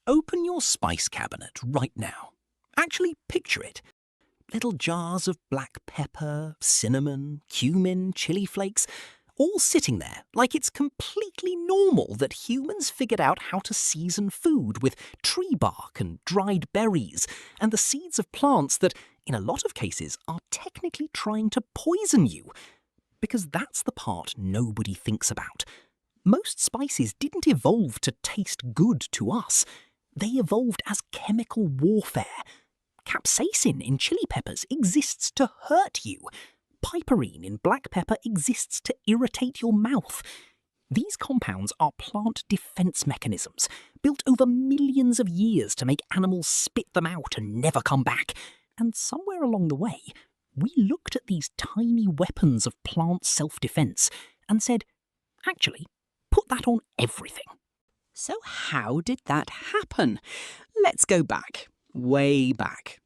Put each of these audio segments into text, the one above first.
Open your spice cabinet right now. Actually, picture it. Little jars of black pepper, cinnamon, cumin, chili flakes, all sitting there like it's completely normal that humans figured out how to season food with tree bark and dried berries and the seeds of plants that, in a lot of cases, are technically trying to poison you. Because that's the part nobody thinks about. Most spices didn't evolve to taste good to us. They evolved as chemical warfare. Capsaicin in chili peppers exists to hurt you. Piperine in black pepper exists to irritate your mouth. These compounds are plant defense mechanisms, built over millions of years to make animals spit them out and never come back. And somewhere along the way, we looked at these tiny weapons of plant self-defense and said, actually, put that on everything. So how did that happen? Let's go back, way back.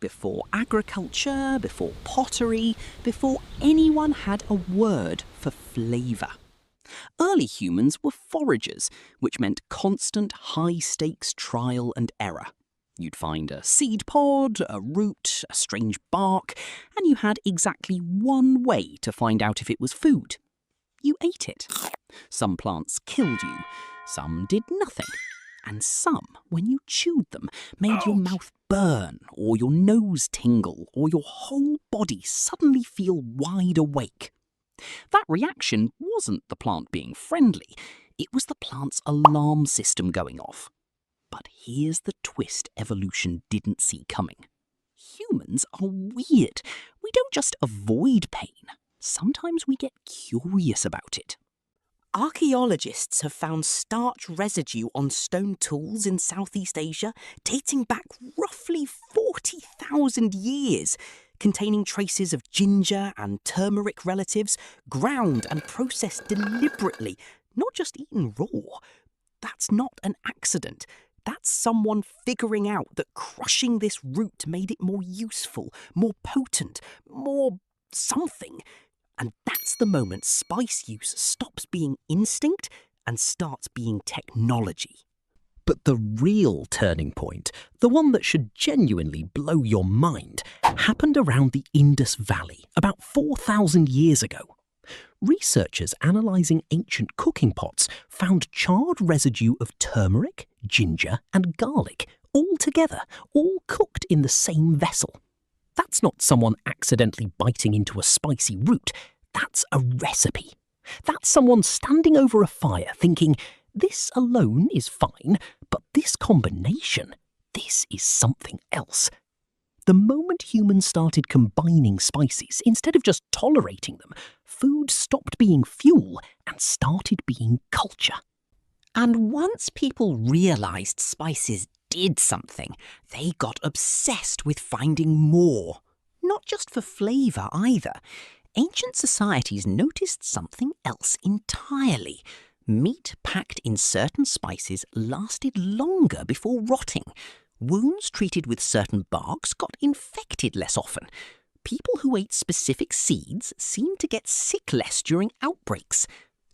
Before agriculture, before pottery, before anyone had a word for flavour. Early humans were foragers, which meant constant high-stakes trial and error. You'd find a seed pod, a root, a strange bark, and you had exactly one way to find out if it was food. You ate it. Some plants killed you, some did nothing, and some, when you chewed them, made your mouth burn, or your nose tingle, or your whole body suddenly feel wide awake. That reaction wasn't the plant being friendly, it was the plant's alarm system going off. But here's the twist evolution didn't see coming. Humans are weird. We don't just avoid pain. Sometimes we get curious about it. Archaeologists have found starch residue on stone tools in Southeast Asia dating back roughly 40,000 years, containing traces of ginger and turmeric relatives, ground and processed deliberately, not just eaten raw. That's not an accident. That's someone figuring out that crushing this root made it more useful, more potent, more something. And that's the moment spice use stops being instinct and starts being technology. But the real turning point, the one that should genuinely blow your mind, happened around the Indus Valley about 4,000 years ago. Researchers analysing ancient cooking pots found charred residue of turmeric, ginger and garlic, all together, all cooked in the same vessel. That's not someone accidentally biting into a spicy root. That's a recipe. That's someone standing over a fire thinking, this alone is fine, but this combination, this is something else. The moment humans started combining spices, instead of just tolerating them, food stopped being fuel and started being culture. And once people realised spices did something, they got obsessed with finding more. Not just for flavour either. Ancient societies noticed something else entirely. Meat packed in certain spices lasted longer before rotting. Wounds treated with certain barks got infected less often. People who ate specific seeds seemed to get sick less during outbreaks.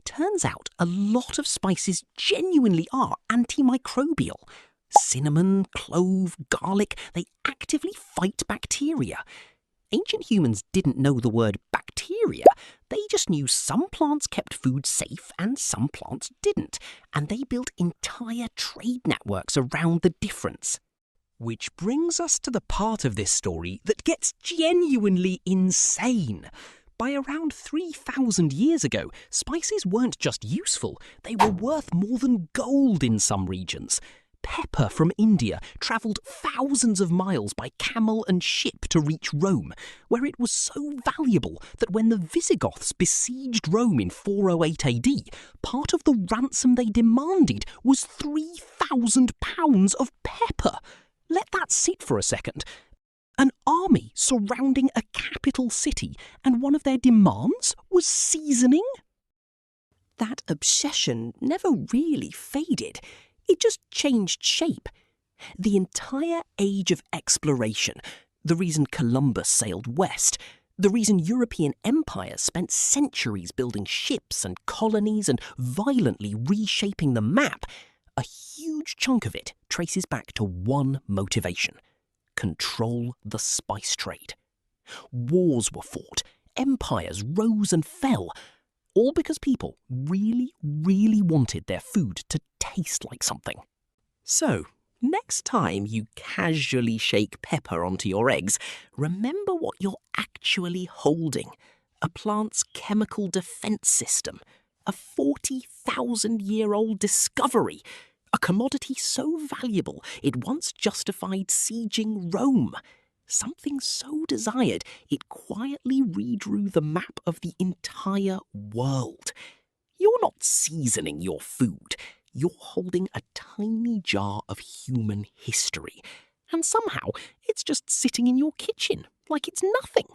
Turns out a lot of spices genuinely are antimicrobial. Cinnamon, clove, garlic, they actively fight bacteria. Ancient humans didn't know the word bacteria. They just knew some plants kept food safe and some plants didn't, and they built entire trade networks around the difference. Which brings us to the part of this story that gets genuinely insane. By around 3,000 years ago, spices weren't just useful, they were worth more than gold in some regions. Pepper from India travelled thousands of miles by camel and ship to reach Rome, where it was so valuable that when the Visigoths besieged Rome in 408 AD, part of the ransom they demanded was 3,000 pounds of pepper. Let that sit for a second. An army surrounding a capital city, and one of their demands was seasoning? That obsession never really faded. It just changed shape. The entire age of exploration, the reason Columbus sailed west, the reason European empires spent centuries building ships and colonies and violently reshaping the map, A huge chunk of it traces back to one motivation: control the spice trade. Wars were fought, empires rose and fell, all because people really, really wanted their food to taste like something. So, next time you casually shake pepper onto your eggs, remember what you're actually holding: a plant's chemical defense system, a 40,000-year-old discovery, a commodity so valuable it once justified sieging Rome, something so desired it quietly redrew the map of the entire world. You're not seasoning your food. You're holding a tiny jar of human history, and somehow it's just sitting in your kitchen like it's nothing.